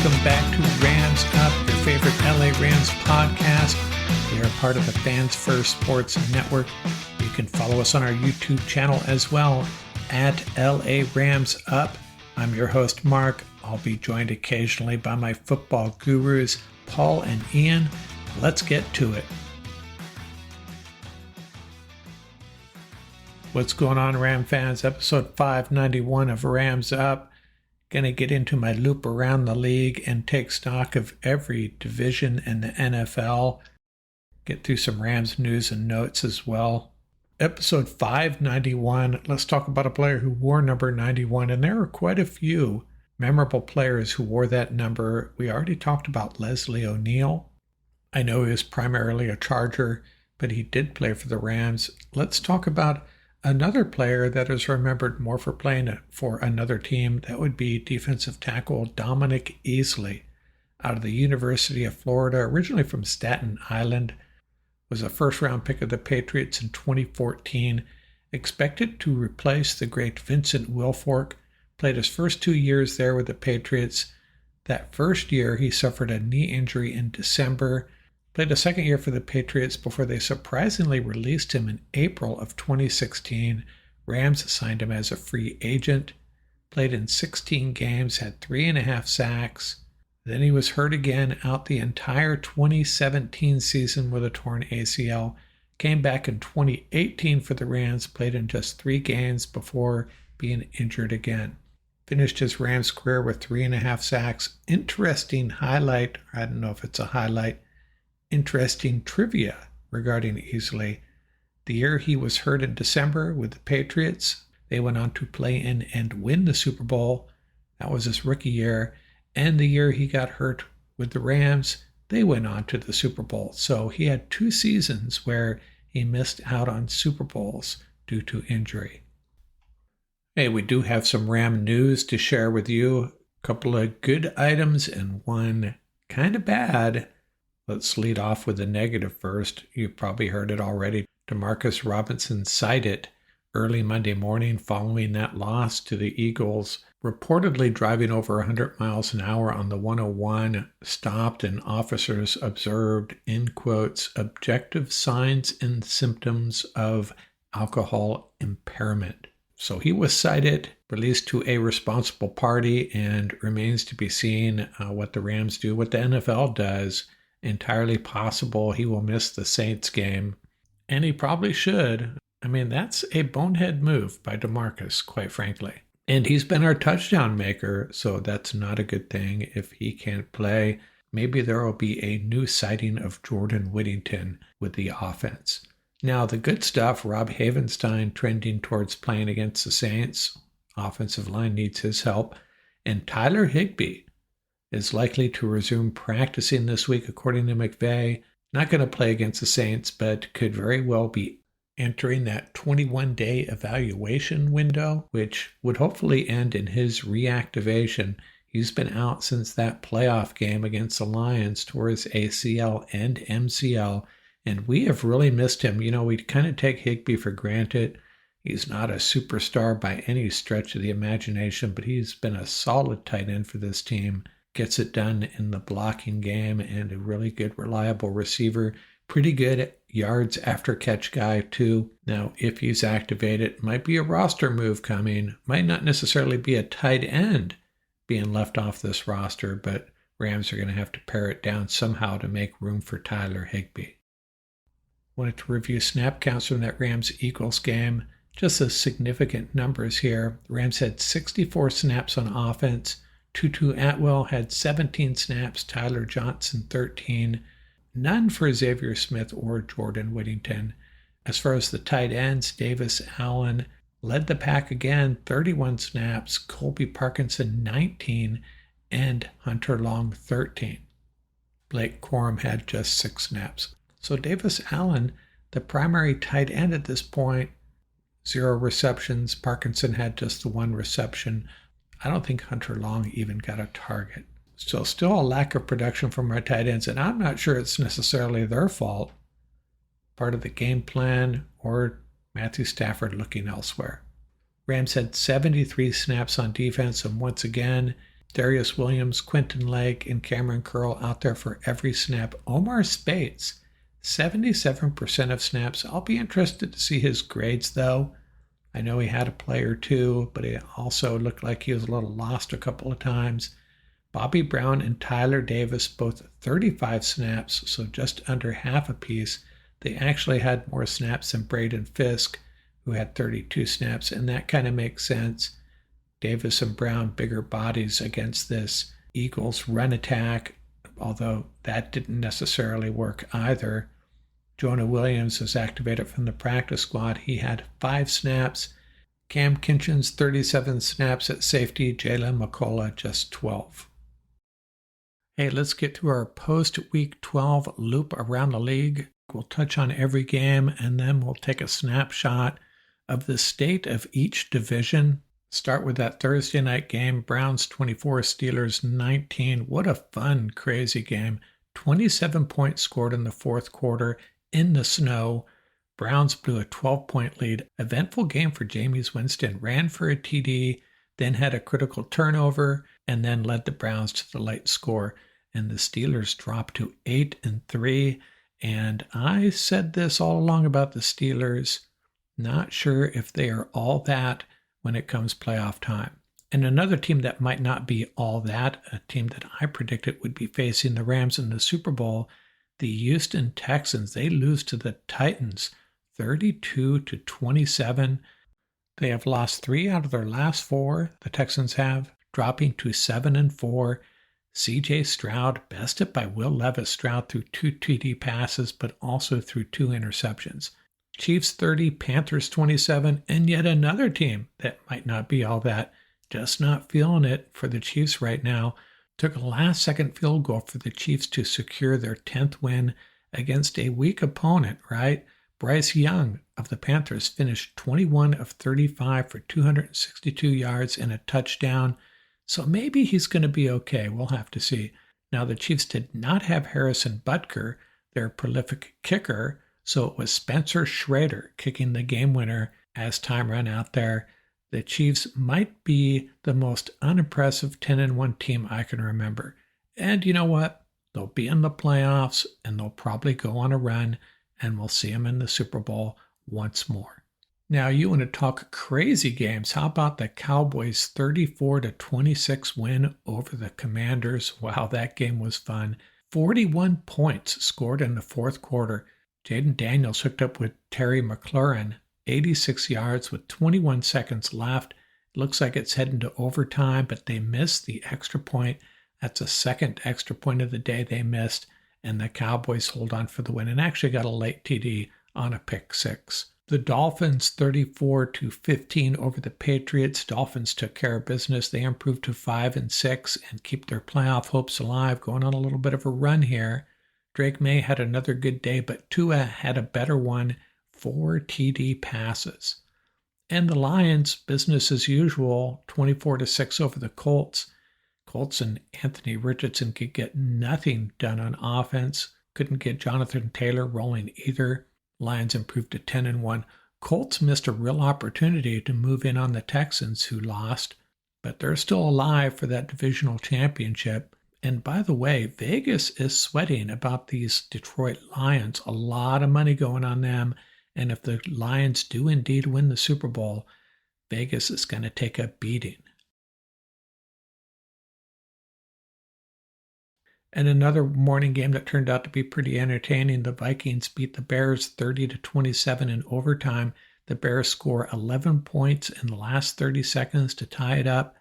Welcome back to Rams Up, your favorite LA Rams podcast. We are part of the Fans First Sports Network. You can follow us on our YouTube channel as well, at LA Rams Up. I'm your host, Mark. I'll be joined occasionally by my football gurus, Paul and Ian. Let's get to it. What's going on, Ram fans? Episode 591 of Rams Up. Going to get into my loop around the league and take stock of every division in the NFL. Get through some Rams news and notes as well. Episode 591, let's talk about a player who wore number 91, and there are quite a few memorable players who wore that number. We already talked about Leslie O'Neal. I know he was primarily a Charger, but he did play for the Rams. Let's talk about another player that is remembered more for playing for another team. That would be defensive tackle Dominic Easley out of the University of Florida, originally from Staten Island. Was a first-round pick of the Patriots in 2014. Expected to replace the great Vincent Wilfork. Played his first 2 years there with the Patriots. That first year, he suffered a knee injury in December. Played a second year for the Patriots before they surprisingly released him in April of 2016. Rams signed him as a free agent. Played in 16 games, had 3.5 sacks. Then he was hurt again out the entire 2017 season with a torn ACL. Came back in 2018 for the Rams, played in just 3 games before being injured again. Finished his Rams career with 3.5 sacks. Interesting highlight, I don't know if it's a highlight, interesting trivia regarding Easley. The year he was hurt in December with the Patriots, they went on to play in and win the Super Bowl. That was his rookie year. And the year he got hurt with the Rams, they went on to the Super Bowl. So he had 2 seasons where he missed out on Super Bowls due to injury. Hey, we do have some Ram news to share with you. A couple of good items and one kind of bad. Let's lead off with the negative first. You've probably heard it already. Demarcus Robinson cited early Monday morning following that loss to the Eagles, reportedly driving over 100 miles an hour on the 101, stopped and officers observed, in quotes, objective signs and symptoms of alcohol impairment. So he was cited, released to a responsible party, and remains to be seen what the Rams do, what the NFL does. Entirely possible he will miss the Saints game, and he probably should. I mean, that's a bonehead move by DeMarcus, quite frankly. And he's been our touchdown maker, so that's not a good thing if he can't play. Maybe there will be a new sighting of Jordan Whittington with the offense. Now, the good stuff, Rob Havenstein trending towards playing against the Saints. Offensive line needs his help. And Tyler Higbee is likely to resume practicing this week, according to McVay. Not going to play against the Saints, but could very well be entering that 21-day evaluation window, which would hopefully end in his reactivation. He's been out since that playoff game against the Lions, tore his ACL and MCL, and we have really missed him. You know, we kind of take Higbee for granted. He's not a superstar by any stretch of the imagination, but he's been a solid tight end for this team. Gets it done in the blocking game and a really good, reliable receiver. Pretty good yards after catch guy, too. Now, if he's activated, might be a roster move coming. Might not necessarily be a tight end being left off this roster, but Rams are going to have to pare it down somehow to make room for Tyler Higbee. Wanted to review snap counts from that Rams-Eagles game. Just the significant numbers here. The Rams had 64 snaps on offense. Tutu Atwell had 17 snaps, Tyler Johnson 13, none for Xavier Smith or Jordan Whittington. As far as the tight ends, Davis Allen led the pack again, 31 snaps, Colby Parkinson 19, and Hunter Long 13. Blake Corum had just 6 snaps. So Davis Allen, the primary tight end at this point, 0 receptions. Parkinson had just the 1 reception. I don't think Hunter Long even got a target. So still a lack of production from our tight ends, and I'm not sure it's necessarily their fault. Part of the game plan or Matthew Stafford looking elsewhere. Rams had 73 snaps on defense, and once again, Darius Williams, Quentin Lake, and Cameron Curl out there for every snap. Omar Speights, 77% of snaps. I'll be interested to see his grades, though. I know he had a play or two, but it also looked like he was a little lost a couple of times. Bobby Brown and Tyler Davis, both 35 snaps, so just under half apiece. They actually had more snaps than Braden Fisk, who had 32 snaps, and that kind of makes sense. Davis and Brown, bigger bodies against this Eagles run attack, although that didn't necessarily work either. Jonah Williams was activated from the practice squad. He had 5 snaps. Cam Kinchens, 37 snaps at safety. Jalen McCullough, just 12. Hey, let's get to our post-Week 12 loop around the league. We'll touch on every game, and then we'll take a snapshot of the state of each division. Start with that Thursday night game, Browns 24, Steelers 19. What a fun, crazy game. 27 points scored in the fourth quarter in the snow. Browns blew a 12-point lead. Eventful game for Jameis Winston. Ran for a TD, then had a critical turnover, and then led the Browns to the late score. And the Steelers dropped to 8-3. And I said this all along about the Steelers. Not sure if they are all that when it comes playoff time. And another team that might not be all that, a team that I predicted would be facing the Rams in the Super Bowl, the Houston Texans. They lose to the Titans 32-27. They have lost 3 out of their last 4, the Texans have, dropping to 7-4. C.J. Stroud, bested by Will Levis. Stroud threw 2 TD passes, but also threw 2 interceptions. Chiefs 30, Panthers 27, and yet another team that might not be all that. Just not feeling it for the Chiefs right now. Took a last-second field goal for the Chiefs to secure their 10th win against a weak opponent, right? Bryce Young of the Panthers finished 21 of 35 for 262 yards and a touchdown. So maybe he's going to be okay. We'll have to see. Now, the Chiefs did not have Harrison Butker, their prolific kicker, so it was Spencer Schrader kicking the game winner as time ran out there. The Chiefs might be the most unimpressive 10-1 team I can remember. And you know what? They'll be in the playoffs, and they'll probably go on a run, and we'll see them in the Super Bowl once more. Now, you want to talk crazy games. How about the Cowboys' 34-26 win over the Commanders? Wow, that game was fun. 41 points scored in the fourth quarter. Jaden Daniels hooked up with Terry McLaurin, 86 yards with 21 seconds left. It looks like it's heading to overtime, but they missed the extra point. That's a second extra point of the day they missed, and the Cowboys hold on for the win and actually got a late TD on a pick 6. The Dolphins 34-15 over the Patriots. Dolphins took care of business. They improved to 5-6 and keep their playoff hopes alive, going on a little bit of a run here. Drake May had another good day, but Tua had a better one, 4 TD passes. And the Lions, business as usual, 24-6 over the Colts. Colts and Anthony Richardson could get nothing done on offense. Couldn't get Jonathan Taylor rolling either. Lions improved to 10-1. Colts missed a real opportunity to move in on the Texans, who lost, but they're still alive for that divisional championship. And by the way, Vegas is sweating about these Detroit Lions. A lot of money going on them. And if the Lions do indeed win the Super Bowl, Vegas is going to take a beating. And another morning game that turned out to be pretty entertaining. The Vikings beat the Bears 30-27 in overtime. The Bears score 11 points in the last 30 seconds to tie it up,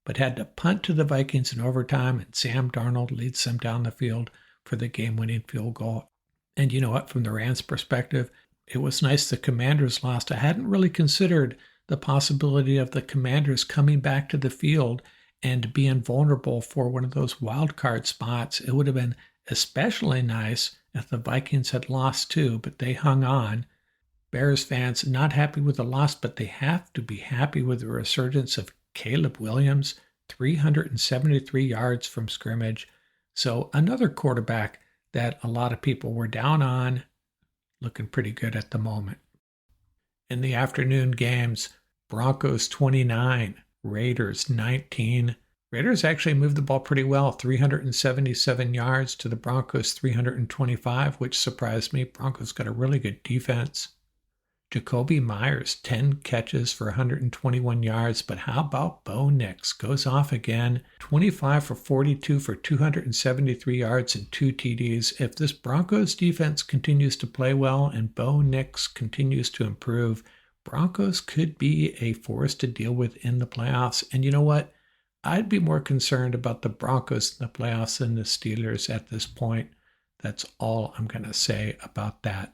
but had to punt to the Vikings in overtime, and Sam Darnold leads them down the field for the game-winning field goal. And you know what? From the Rams' perspective, it was nice the Commanders lost. I hadn't really considered the possibility of the Commanders coming back to the field and being vulnerable for one of those wild card spots. It would have been especially nice if the Vikings had lost too, but they hung on. Bears fans not happy with the loss, but they have to be happy with the resurgence of Caleb Williams, 373 yards from scrimmage. So another quarterback that a lot of people were down on, looking pretty good at the moment. In the afternoon games, Broncos 29, Raiders 19. Raiders actually moved the ball pretty well, 377 yards to the Broncos 325, which surprised me. Broncos got a really good defense. Jacoby Myers, 10 catches for 121 yards, but how about Bo Nix? Goes off again, 25 for 42 for 273 yards and 2 TDs. If this Broncos defense continues to play well and Bo Nix continues to improve, Broncos could be a force to deal with in the playoffs. And you know what? I'd be more concerned about the Broncos in the playoffs than the Steelers at this point. That's all I'm going to say about that.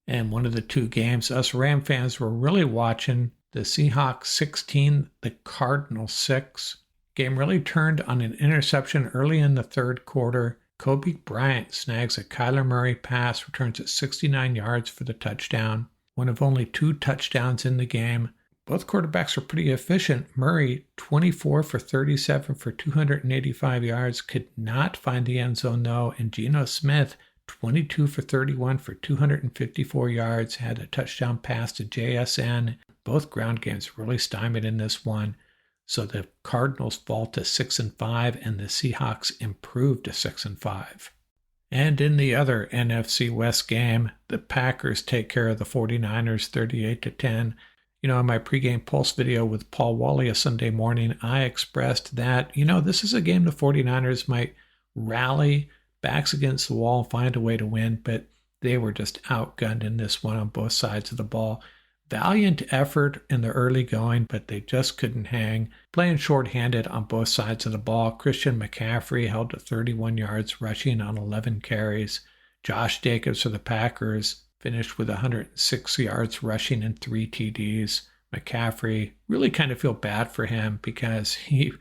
And one of the two games us Ram fans were really watching, the Seahawks 16, the Cardinals 6. Game really turned on an interception early in the third quarter. Kobe Bryant snags a Kyler Murray pass, returns it 69 yards for the touchdown. One of only 2 touchdowns in the game. Both quarterbacks were pretty efficient. Murray, 24 for 37 for 285 yards, could not find the end zone though. And Geno Smith, 22 for 31 for 254 yards, had a touchdown pass to JSN. Both ground games really stymied in this one. So the Cardinals fall to 6-5 and the Seahawks improved to 6-5. And in the other NFC West game, the Packers take care of the 49ers 38-10. You know, in my pregame pulse video with Paul Wally a Sunday morning, I expressed that, this is a game the 49ers might rally, backs against the wall, find a way to win, but they were just outgunned in this one on both sides of the ball. Valiant effort in the early going, but they just couldn't hang. Playing shorthanded on both sides of the ball. Christian McCaffrey held to 31 yards rushing on 11 carries. Josh Jacobs for the Packers finished with 106 yards rushing and 3 TDs. McCaffrey, really kind of feel bad for him because he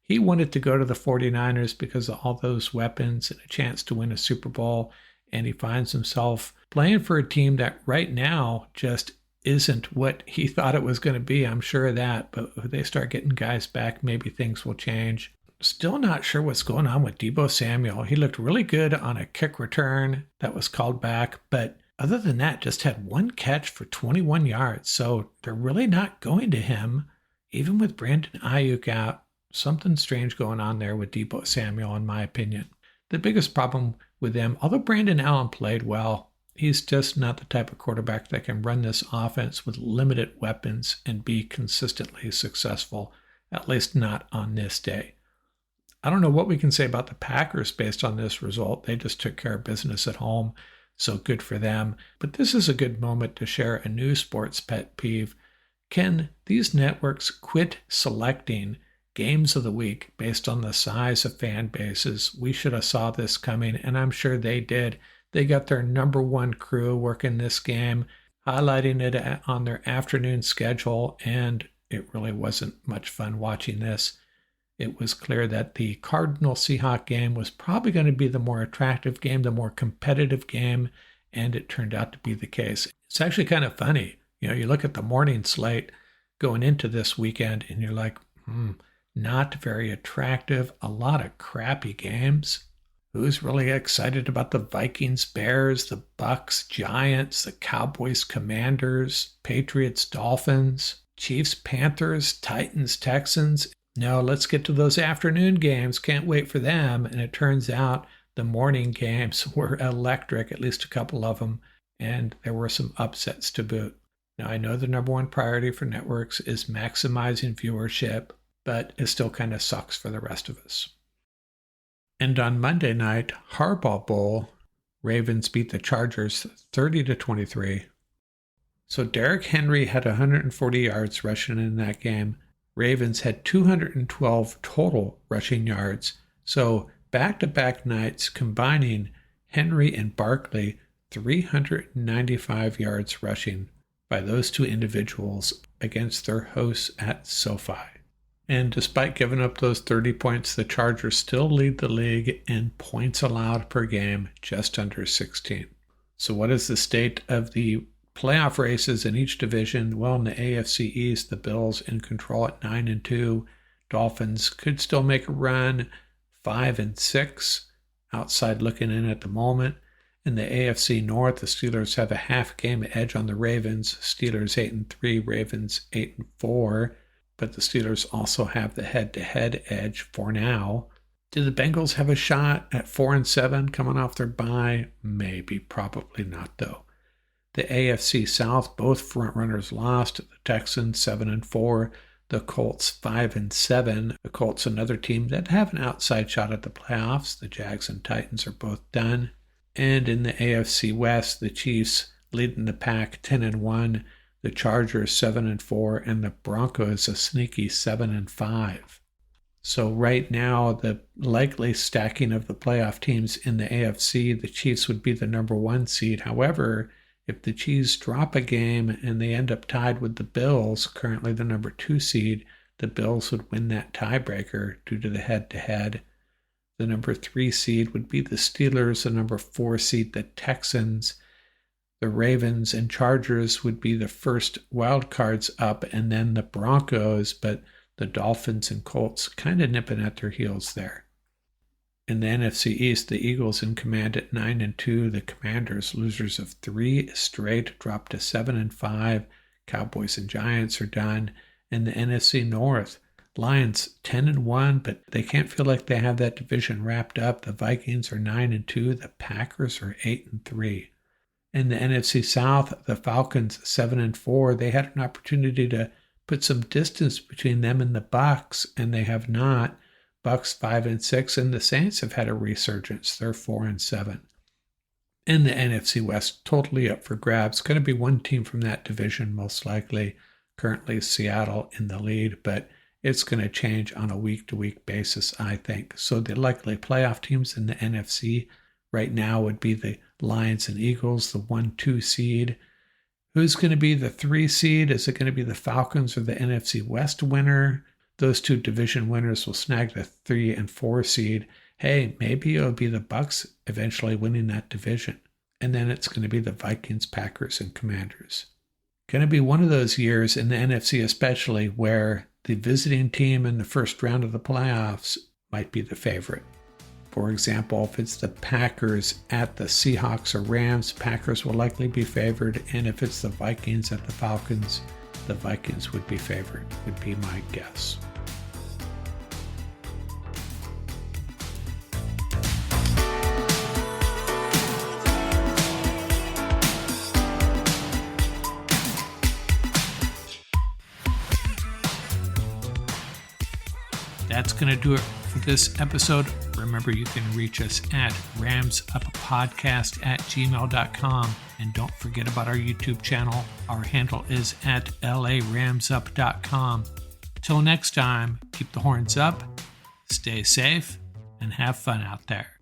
wanted to go to the 49ers because of all those weapons and a chance to win a Super Bowl. And he finds himself playing for a team that right now just isn't what he thought it was going to be. I'm sure of that. But if they start getting guys back, maybe things will change. Still not sure what's going on with Deebo Samuel. He looked really good on a kick return that was called back. But other than that, just had 1 catch for 21 yards. So they're really not going to him, even with Brandon Ayuk out. Something strange going on there with Deebo Samuel, in my opinion. The biggest problem with them, although Brandon Allen played well, he's just not the type of quarterback that can run this offense with limited weapons and be consistently successful, at least not on this day. I don't know what we can say about the Packers based on this result. They just took care of business at home, so good for them. But this is a good moment to share a new sports pet peeve. Can these networks quit selecting games of the week based on the size of fan bases? We should have saw this coming, and I'm sure they did. They got their number 1 crew working this game, highlighting it on their afternoon schedule, and it really wasn't much fun watching this. It was clear that the Cardinal-Seahawks game was probably going to be the more attractive game, the more competitive game, and it turned out to be the case. It's actually kind of funny. You look at the morning slate going into this weekend, and you're like, not very attractive, a lot of crappy games. Who's really excited about the Vikings, Bears, the Bucks, Giants, the Cowboys, Commanders, Patriots, Dolphins, Chiefs, Panthers, Titans, Texans? No, let's get to those afternoon games. Can't wait for them. And it turns out the morning games were electric, at least a couple of them, and there were some upsets to boot. Now, I know the number 1 priority for networks is maximizing viewership, but it still kind of sucks for the rest of us. And on Monday night, Harbaugh Bowl, Ravens beat the Chargers 30-23. So Derrick Henry had 140 yards rushing in that game. Ravens had 212 total rushing yards. So back-to-back nights combining Henry and Barkley, 395 yards rushing by those 2 individuals against their hosts at SoFi. And despite giving up those 30 points, the Chargers still lead the league in points allowed per game, just under 16. So what is the state of the playoff races in each division? Well, in the AFC East, the Bills in control at 9-2. Dolphins could still make a run, 5-6. Outside looking in at the moment. In the AFC North, the Steelers have a half game edge on the Ravens. Steelers 8-3, Ravens 8-4. but the Steelers also have the head-to-head edge for now. Do the Bengals have a shot at 4-7 coming off their bye? Maybe, probably not though. The AFC South, both frontrunners lost. The Texans 7-4, the Colts 5-7. The Colts, another team that have an outside shot at the playoffs. The Jags and Titans are both done. And in the AFC West, the Chiefs leading the pack 10-1, the Chargers 7-4, and the Broncos a sneaky 7-5. So right now, the likely stacking of the playoff teams in the AFC, the Chiefs would be the number 1 seed. However, if the Chiefs drop a game and they end up tied with the Bills, currently the number 2 seed, the Bills would win that tiebreaker due to the head-to-head. The number 3 seed would be the Steelers, the number 4 seed, the Texans. The Ravens and Chargers would be the first wild cards up, and then the Broncos, but the Dolphins and Colts kind of nipping at their heels there. In the NFC East, the Eagles in command at 9-2. The Commanders, losers of 3 straight, dropped to 7-5. Cowboys and Giants are done. In the NFC North, Lions 10-1, but they can't feel like they have that division wrapped up. The Vikings are 9-2. The Packers are 8-3. In the NFC South, the Falcons 7-4. They had an opportunity to put some distance between them and the Bucs, and they have not. Bucs 5-6, and the Saints have had a resurgence. They're 4-7. In the NFC West, totally up for grabs. Going to be one team from that division, most likely. Currently Seattle in the lead, but it's going to change on a week-to-week basis, I think. So the likely playoff teams in the NFC right now would be the Lions and Eagles, the 1-2 seed. Who's going to be the 3 seed? Is it going to be the Falcons or the NFC West winner? Those 2 division winners will snag the 3 and 4 seed. Hey, maybe it'll be the Bucs eventually winning that division. And then it's going to be the Vikings, Packers, and Commanders. Going to be one of those years in the NFC especially where the visiting team in the first round of the playoffs might be the favorite. For example, if it's the Packers at the Seahawks or Rams, Packers will likely be favored. And if it's the Vikings at the Falcons, the Vikings would be favored, would be my guess. That's going to do it for this episode. Remember, you can reach us at ramsuppodcast@gmail.com. And don't forget about our YouTube channel. Our handle is at laramsup.com. Till next time, keep the horns up, stay safe, and have fun out there.